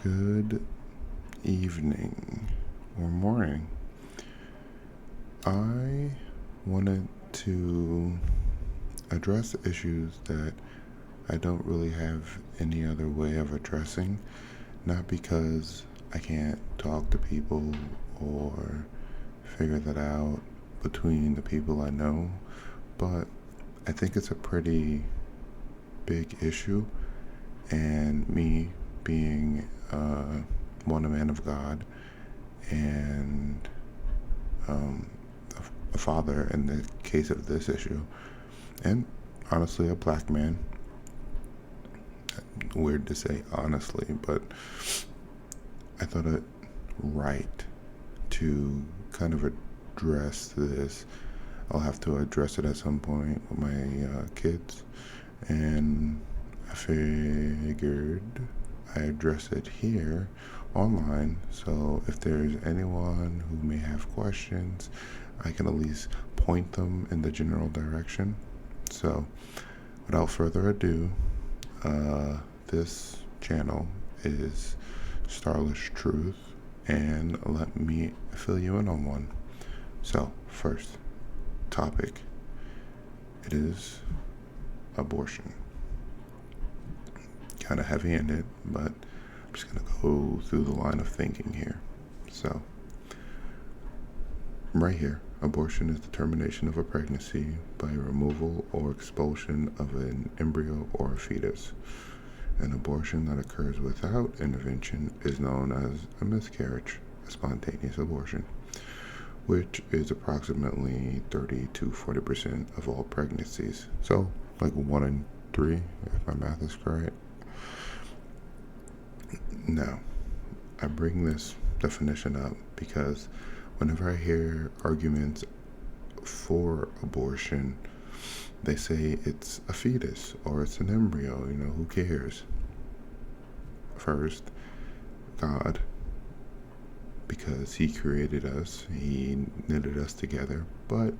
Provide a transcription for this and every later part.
Good evening or morning. I wanted to address issues that I don't really have any other way of addressing, not because I can't talk to people or figure that out between the people I know, but I think it's a pretty big issue, and me being one, a man of God, and um, a father in the case of this issue, and honestly, a black man. Weird to say honestly, but I thought it right to kind of address this. I'll have to address it at some point with my kids, and I figured I address it here online. So if there's anyone who may have questions, I can at least point them in the general direction. So without further ado, this channel is Starless Truth, and let me fill you in on one. So first topic, it is abortion. Kind of heavy-handed, but I'm just going to go through the line of thinking here. So, right here, abortion is the termination of a pregnancy by removal or expulsion of an embryo or a fetus. An abortion that occurs without intervention is known as a miscarriage, a spontaneous abortion, which is approximately 30 to 40% of all pregnancies. So, like 1 in 3, if my math is correct. Now, I bring this definition up because whenever I hear arguments for abortion, they say it's a fetus or it's an embryo, who cares? First, God, because He created us, He knitted us together. But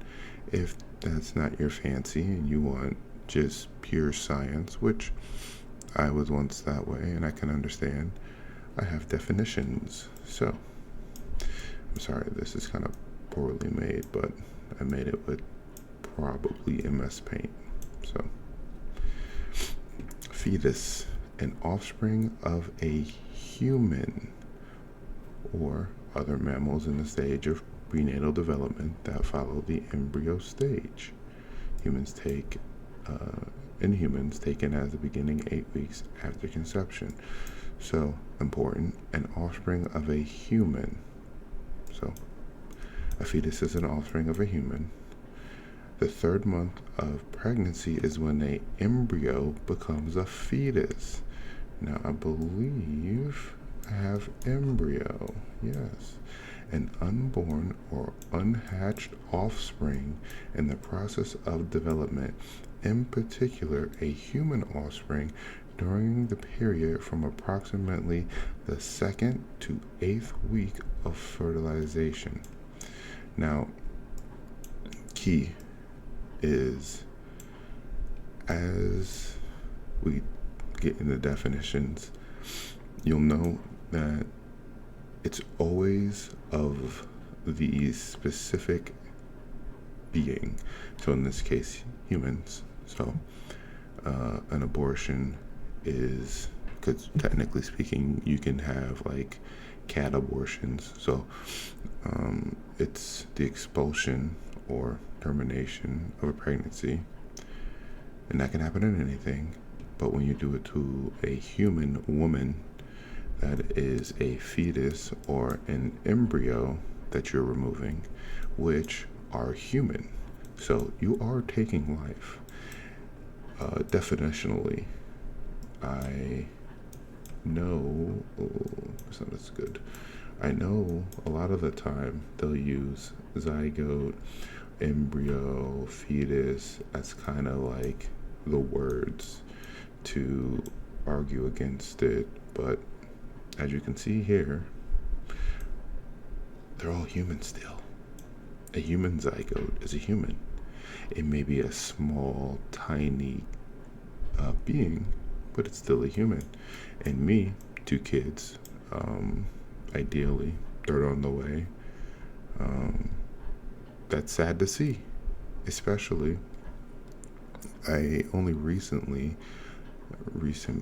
if that's not your fancy and you want just pure science, which I was once that way and I can understand, I have definitions. So, I'm sorry, this is kind of poorly made, but I made it with probably MS Paint. So, fetus, an offspring of a human or other mammals in the stage of prenatal development that follow the embryo stage. In humans taken as the beginning 8 weeks after conception. So important, an offspring of a human. So a fetus is an offspring of a human. The 3rd month of pregnancy is when an embryo becomes a fetus. Now I believe I have embryo. Yes. An unborn or unhatched offspring in the process of development, in particular a human offspring, during the period from approximately the 2nd to 8th week of fertilization. Now, key is, as we get into definitions, you'll know that it's always of the specific being. So in this case, humans. So an abortion is, because technically speaking, you can have like cat abortions. So it's the expulsion or termination of a pregnancy, and that can happen in anything. But when you do it to a human woman, that is a fetus or an embryo that you're removing, which are human. So you are taking life. Definitionally, I know, that's not as good. I know a lot of the time they'll use zygote, embryo, fetus as kind of like the words to argue against it, but as you can see here, they're all human still. A human zygote is a human. It may be a small, tiny being, but it's still a human. And me, 2 kids, ideally, third on the way. That's sad to see, especially I only recent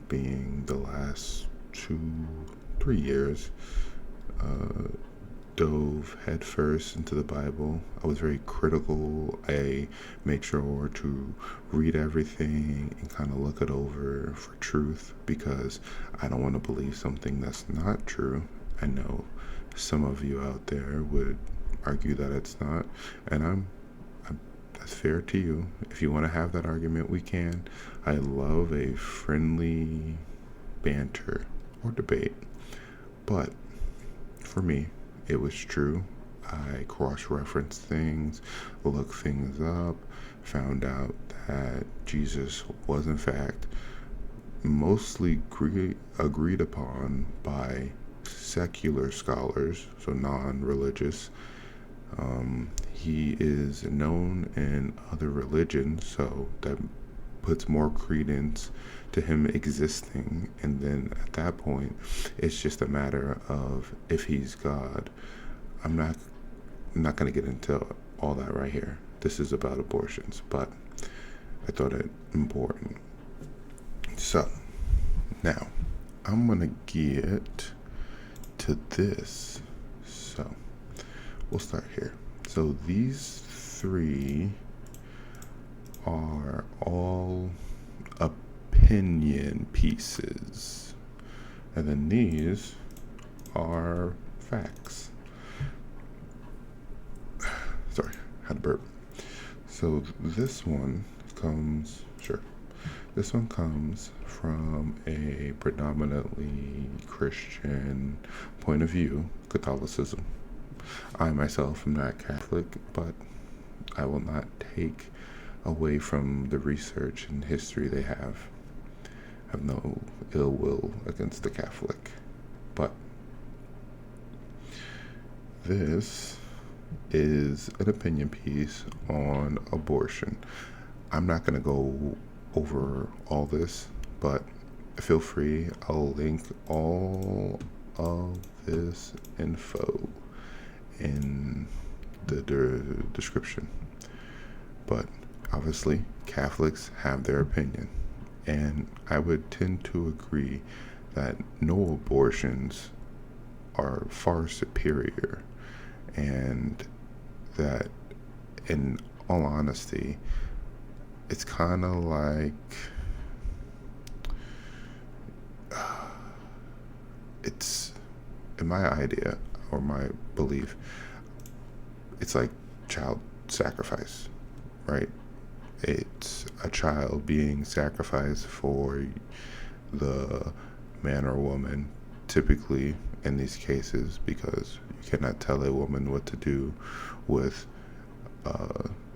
being the last 2, 3 years, uh, dove headfirst into the Bible. I was very critical. I made sure to read everything and kind of look it over for truth because I don't want to believe something that's not true. I know some of you out there would argue that it's not, and that's fair to you. If you want to have that argument, we can. I love a friendly banter or debate, but for me, it was true. I cross-referenced things, looked things up, found out that Jesus was in fact mostly agreed upon by secular scholars, so non-religious. He is known in other religions, so that puts more credence to him existing. And then at that point, it's just a matter of if he's God. I'm not going to get into all that right here. This is about abortions, but I thought it important. So now I'm going to get to this. So we'll start here. So these three are all opinion pieces, and then these are facts. Sorry, had to burp. So this one comes from a predominantly Christian point of view, Catholicism. I myself am not Catholic, but I will not take away from the research and history they have. I have no ill will against the Catholic. But this is an opinion piece on abortion. I'm not going to go over all this, but feel free. I'll link all of this info in the description. But obviously, Catholics have their opinion, and I would tend to agree that no abortions are far superior, and that, in all honesty, it's kind of like it's, in my idea or my belief, it's like child sacrifice, right? It's a child being sacrificed for the man or woman, typically in these cases, because you cannot tell a woman what to do with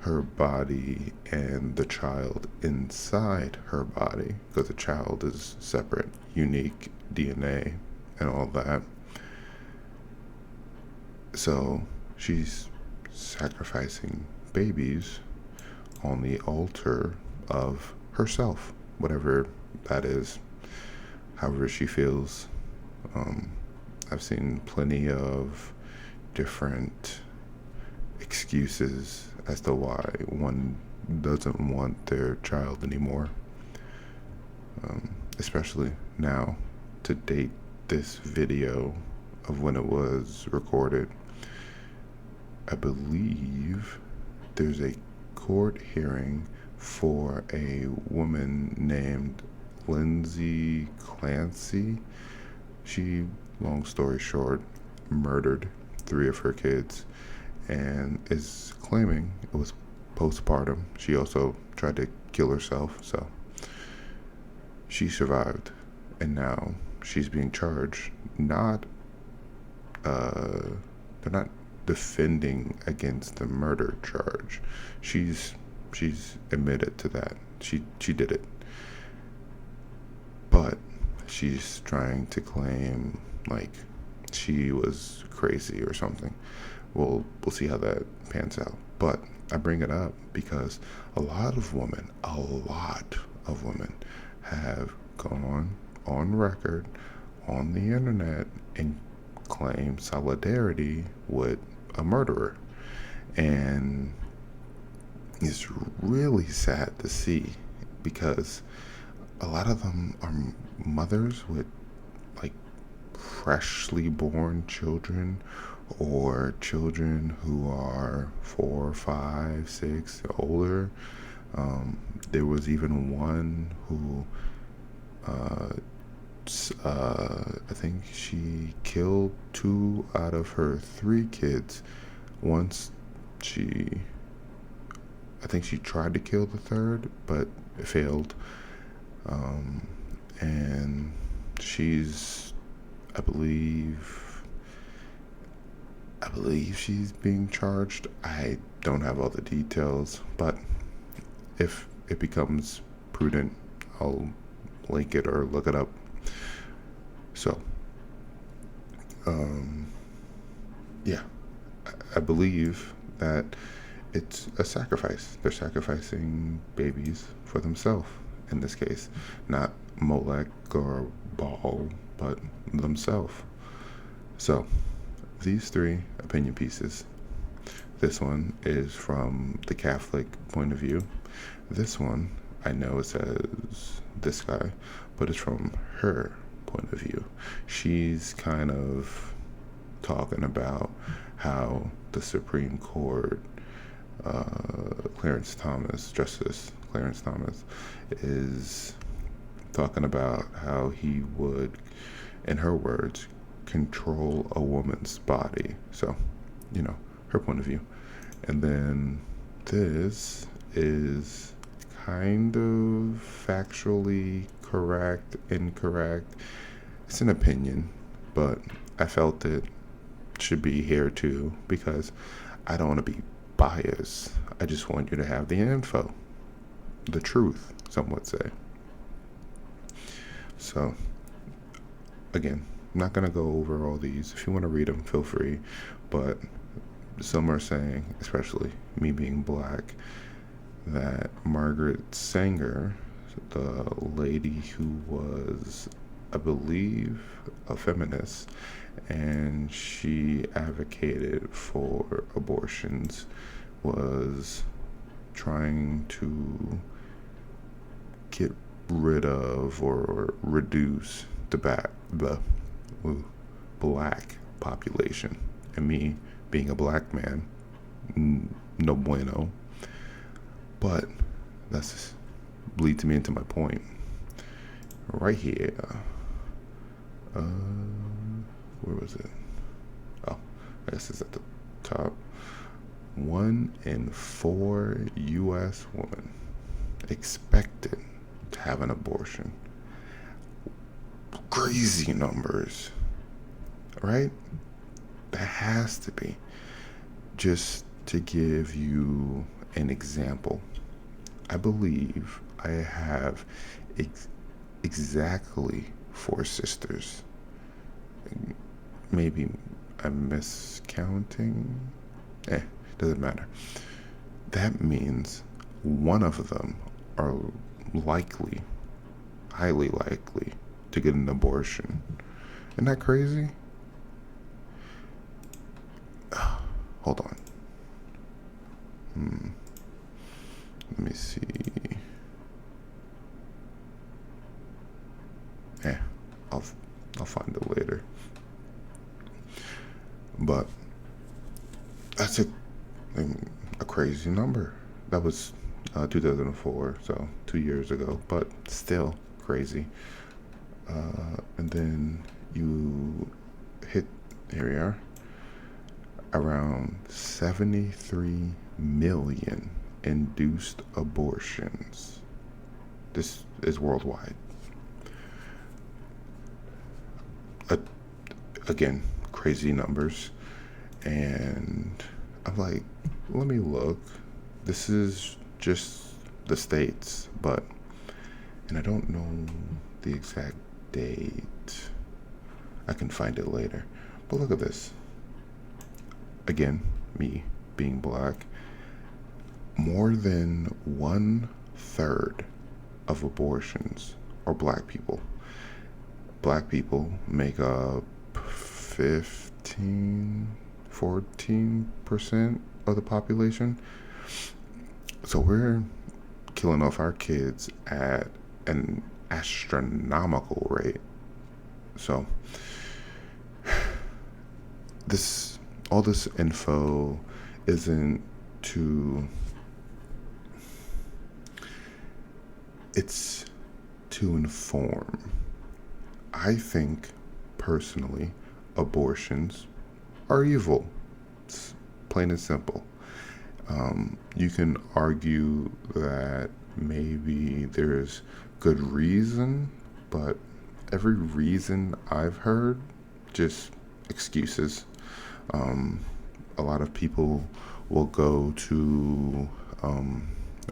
her body and the child inside her body, because the child is separate, unique DNA and all that. So she's sacrificing babies on the altar of herself, whatever that is, however she feels. I've seen plenty of different excuses as to why one doesn't want their child anymore, especially now, to date this video of when it was recorded. I believe there's a court hearing for a woman named Lindsay Clancy. She, long story short, murdered 3 of her kids and is claiming it was postpartum. She also tried to kill herself, so she survived, and now she's being charged. They're not defending against the murder charge. She's admitted to that. She did it. But she's trying to claim like she was crazy or something. We'll see how that pans out. But I bring it up because a lot of women have gone on record on the internet and claim solidarity with a murderer. And it's really sad to see, because a lot of them are mothers with like freshly born children, or children who are 4, 5, 6 older. There was even one who I think she killed 2 out of her 3 kids. Once she, I think she tried to kill the third, but it failed. And she's, I believe she's being charged. I don't have all the details, but if it becomes prudent, I'll link it or look it up. So, yeah, I believe that it's a sacrifice. They're sacrificing babies for themselves in this case, not Molech or Baal, but themselves. So, these 3 opinion pieces. This one is from the Catholic point of view. This one, I know it says this guy, but it's from her point of view. She's kind of talking about how the Supreme Court, Justice Clarence Thomas, is talking about how he would, in her words, control a woman's body. So, her point of view. And then this is kind of factually correct, incorrect. It's an opinion, but I felt it should be here too, because I don't want to be biased. I just want you to have the info, the truth, some would say. So, again, I'm not going to go over all these. If you want to read them, feel free. But some are saying, especially me being black, that Margaret Sanger, the lady who was, I believe, a feminist, and she advocated for abortions, was trying to get rid of or reduce the black population. And me being a black man, no bueno. But that's leads me into my point right here. Where was it? Oh, I guess it's at the top. 1 in 4 U.S. women expected to have an abortion. Crazy numbers, right? That has to be. Just to give you an example, I believe I have exactly 4 sisters. Maybe I'm miscounting. Doesn't matter. That means one of them are highly likely to get an abortion. Isn't that crazy? Hold on. Let me see. I'll find it later. But that's a crazy number. That was 2004, so 2 years ago, but still crazy. And then you hit, here we are, around 73 million induced abortions. This is worldwide. Again, crazy numbers. And I'm like, let me look. This is just the States, and I don't know the exact date. I can find it later. But look at this. Again, me being black, more than 1/3 of abortions are black people. black people make up 14% of the population. So we're killing off our kids at an astronomical rate. So this all this info isn't to it's to inform. I think personally abortions are evil. It's plain and simple. You can argue that maybe there's good reason, but every reason I've heard just excuses. A lot of people will go to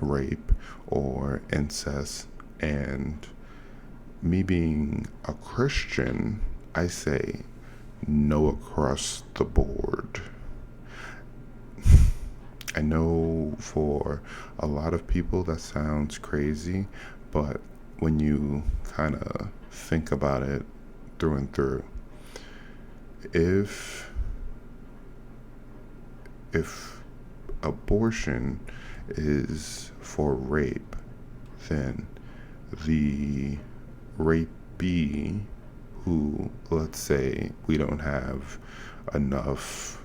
rape or incest, and me being a Christian, I say no across the board. I know for a lot of people that sounds crazy, but when you kind of think about it through and through, if abortion is for rape, then the rapee, who, let's say we don't have enough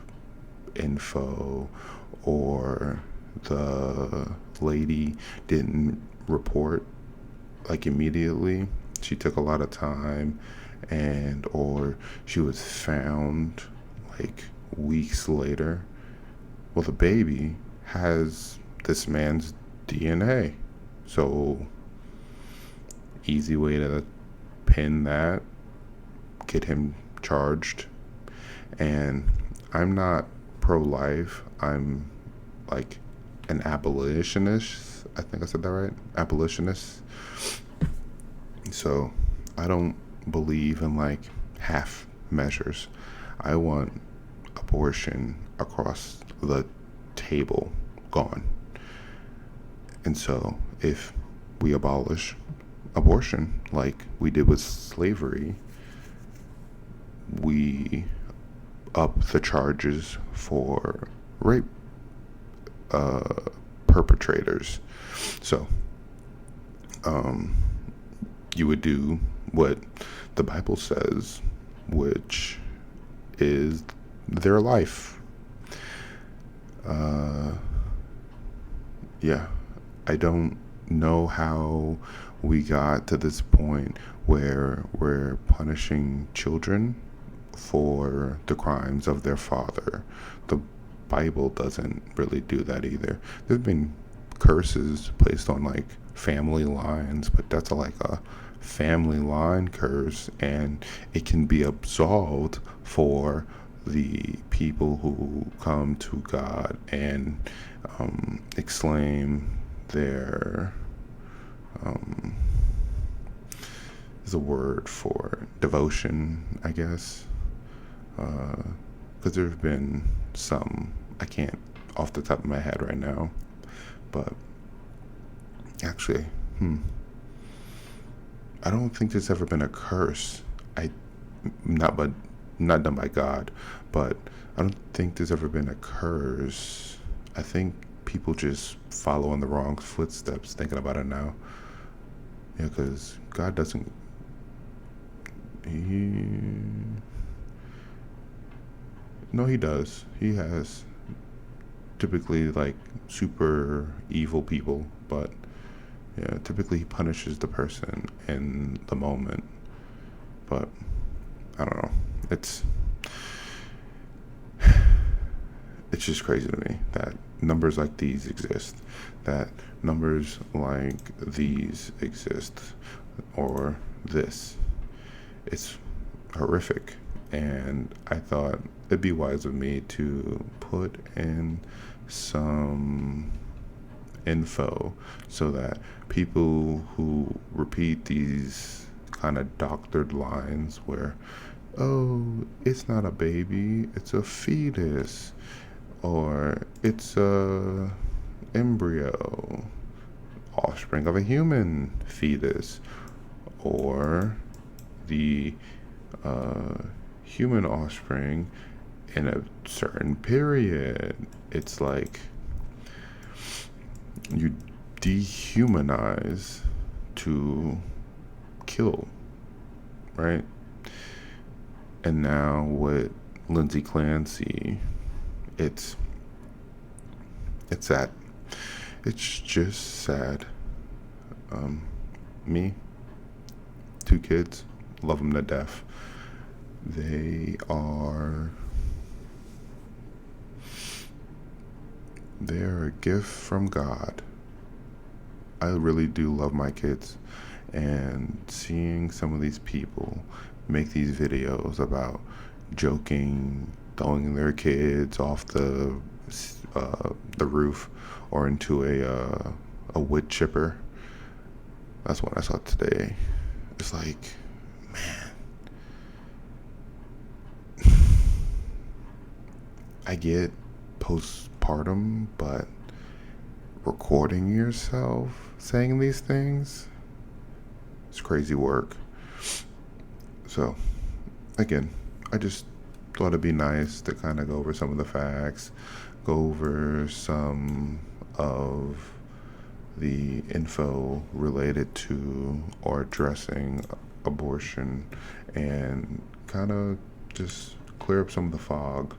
info, or the lady didn't report like immediately, she took a lot of time, and or she was found like weeks later, well, the baby has this man's DNA. So easy way to pin that, get him charged. And I'm not pro-life. I'm like an abolitionist. I think I said that right. Abolitionist. So I don't believe in like half measures. I want abortion across the table gone. And so if we abolish abortion like we did with slavery, we up the charges for rape perpetrators. So you would do what the Bible says, which is their life. Yeah, I don't know how we got to this point where we're punishing children for the crimes of their father. The Bible doesn't really do that either. There've been curses placed on like family lines, but that's like a family line curse, and it can be absolved for the people who come to God and exclaim their is a word for devotion, I guess, because there have been some, I can't off the top of my head right now, but actually, I don't think there's ever been a curse. Not done by God, but I don't think there's ever been a curse. I think people just follow in the wrong footsteps, thinking about it now. Yeah, because God doesn't. No, he does. He has typically like super evil people, but yeah, typically he punishes the person in the moment. But I don't know. It's just crazy to me that numbers like these exist, that numbers like these exist, or this. It's horrific, and I thought it'd be wise of me to put in some info so that people who repeat these kind of doctored lines where, oh, it's not a baby, it's a fetus, or it's a embryo, offspring of a human fetus, or the human offspring in a certain period. It's like you dehumanize to kill, right? And now with Lindsay Clancy, it's sad. It's just sad. Me, 2 kids, love them to death. They're a gift from God. I really do love my kids, and seeing some of these people make these videos about joking, throwing their kids off the roof or into a wood chipper. That's what I saw today. It's like, man, I get postpartum, but recording yourself saying these things, it's crazy work. So, again, I just thought it'd be nice to kind of go over some of the facts, go over some of the info related to or addressing abortion, and kind of just clear up some of the fog.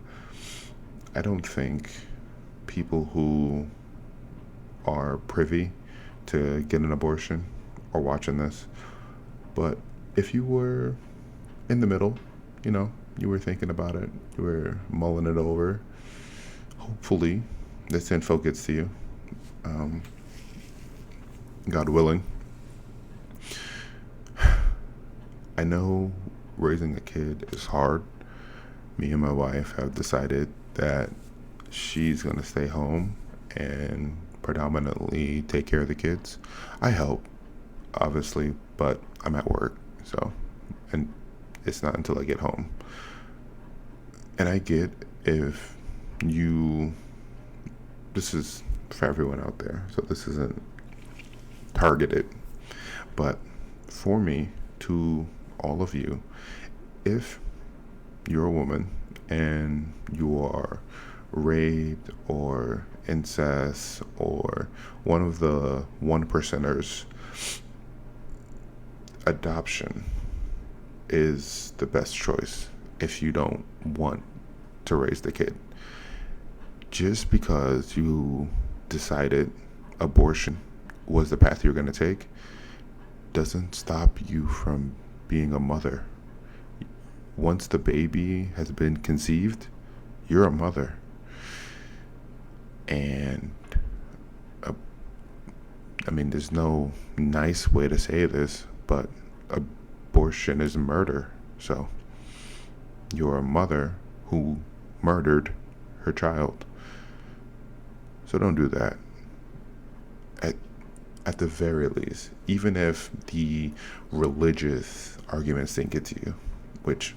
I don't think people who are privy to get an abortion are watching this, but if you were in the middle, you were thinking about it, you were mulling it over, hopefully this info gets to you. God willing. I know raising a kid is hard. Me and my wife have decided that she's going to stay home and predominantly take care of the kids. I help, obviously, but I'm at work, and it's not until I get home. And I get if this is for everyone out there, so this isn't targeted, but for me, to all of you, if you're a woman and you are raped or incest or one of the 1%ers, adoption is the best choice if you don't want to raise the kid. Just because you decided abortion was the path you're going to take doesn't stop you from being a mother. Once the baby has been conceived, you're a mother. And there's no nice way to say this, but abortion is murder. So you're a mother who murdered her child. So don't do that. At the very least, even if the religious arguments didn't get to you, which,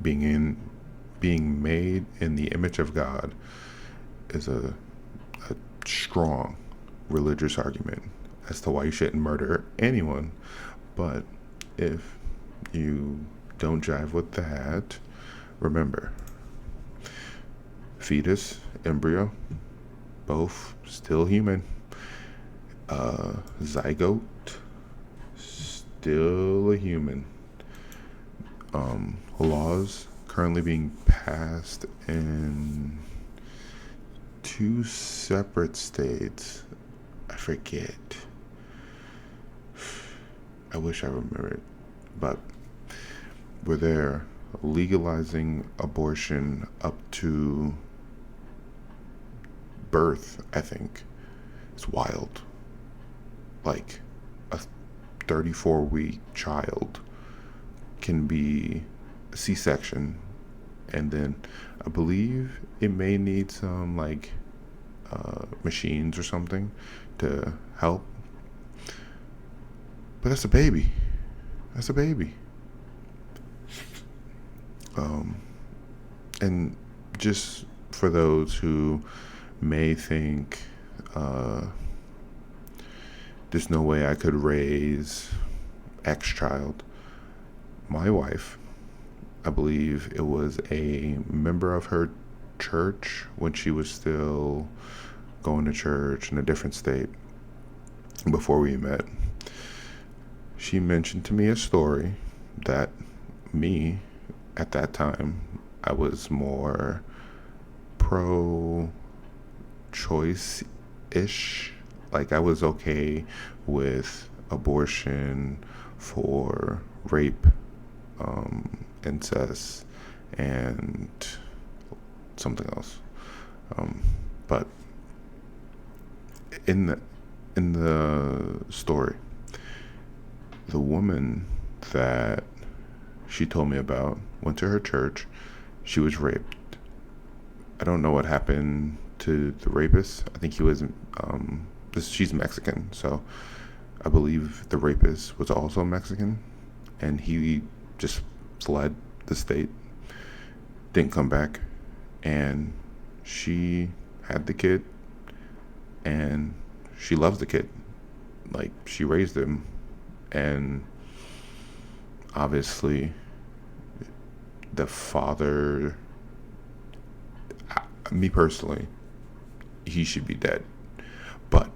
being made in the image of God is a strong religious argument as to why you shouldn't murder anyone. But if you don't jive with that, remember, fetus, embryo, both still human. Zygote, still a human. Laws currently being passed in 2 separate states. I forget. I wish I remembered, but where they're legalizing abortion up to birth, I think. It's wild. Like, a 34-week child can be a C-section, and then I believe it may need some machines or something to help. But that's a baby. And just for those who may think there's no way I could raise ex-child, my wife, I believe it was a member of her church when she was still going to church in a different state before we met. She mentioned to me a story that me, at that time, I was more pro-choice-ish. Like, I was okay with abortion for rape, incest, and something else. But in the story, the woman that she told me about went to her church. She was raped. I don't know what happened to the rapist. I think he was she's Mexican, so I believe the rapist was also Mexican, and he just fled the state, didn't come back, and she had the kid, and she loves the kid. Like, she raised him, and obviously the father, me personally, he should be dead. But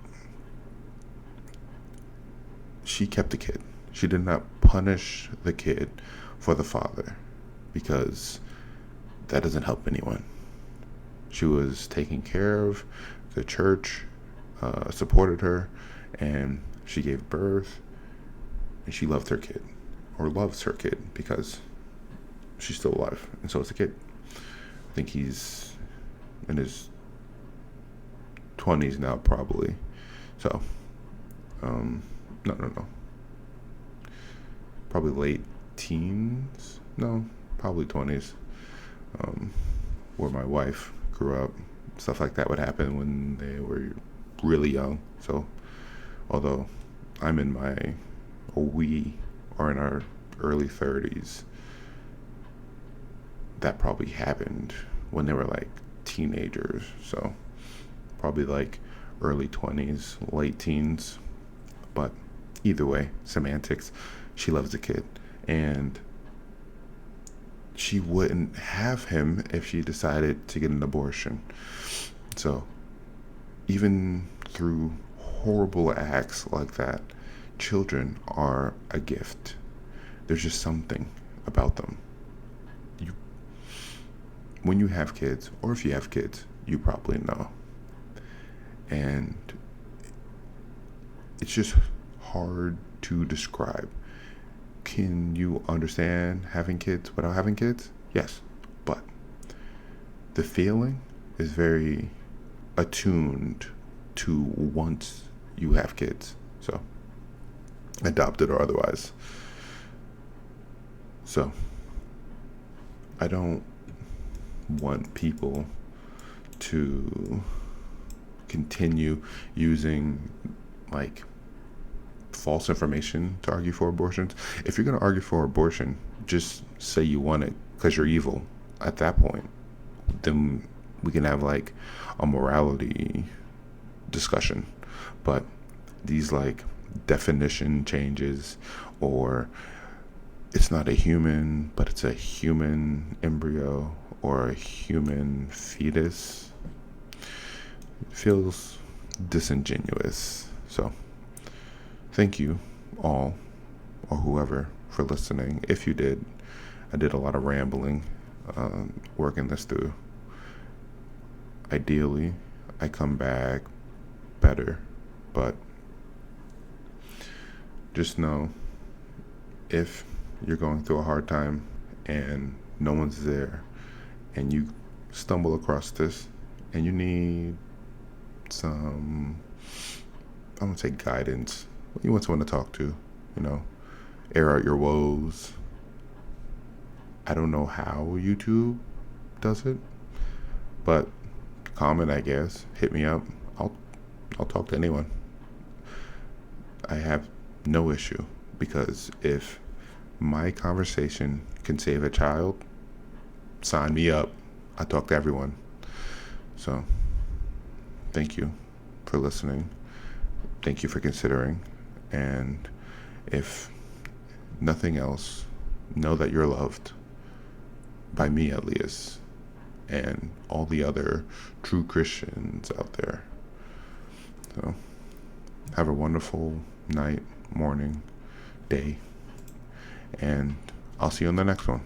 she kept the kid. She did not punish the kid for the father, because that doesn't help anyone. She was taking care of the church, supported her, and she gave birth, and she loved her kid, or loves her kid, because she's still alive, and so is the kid. I think he's in his 20s now, probably. So, no. Probably late teens? No, probably 20s. Where my wife grew up. Stuff like that would happen when they were really young. So, although we are in our early 30s, that probably happened when they were like teenagers. So, probably like early 20s, late teens. But either way, semantics. She loves the kid, and she wouldn't have him if she decided to get an abortion. So, even through horrible acts like that, children are a gift. There's just something about them. When you have kids, or if you have kids, you probably know. And it's just hard to describe. Can you understand having kids without having kids? Yes, but the feeling is very attuned to once you have kids. So, adopted or otherwise. So, I don't want people to continue using like false information to argue for abortions. If you're going to argue for abortion, just say you want it because you're evil. At that point, then we can have like a morality discussion. But these like definition changes, or it's not a human but it's a human embryo or a human fetus, feels disingenuous. So thank you all, or whoever, for listening. If you did, I did a lot of rambling, working this through. Ideally, I come back better, but just know, if you're going through a hard time and no one's there, and you stumble across this and you need some, I won't say guidance, you want someone to talk to, air out your woes. I don't know how YouTube does it, but comment, I guess. Hit me up. I'll talk to anyone. I have no issue, because if my conversation can save a child, sign me up. I talk to everyone. So, thank you for listening. Thank you for considering. And if nothing else. Know that you're loved by me, at least, and all the other true Christians out there. So have a wonderful night, morning, day, and I'll see you on the next one.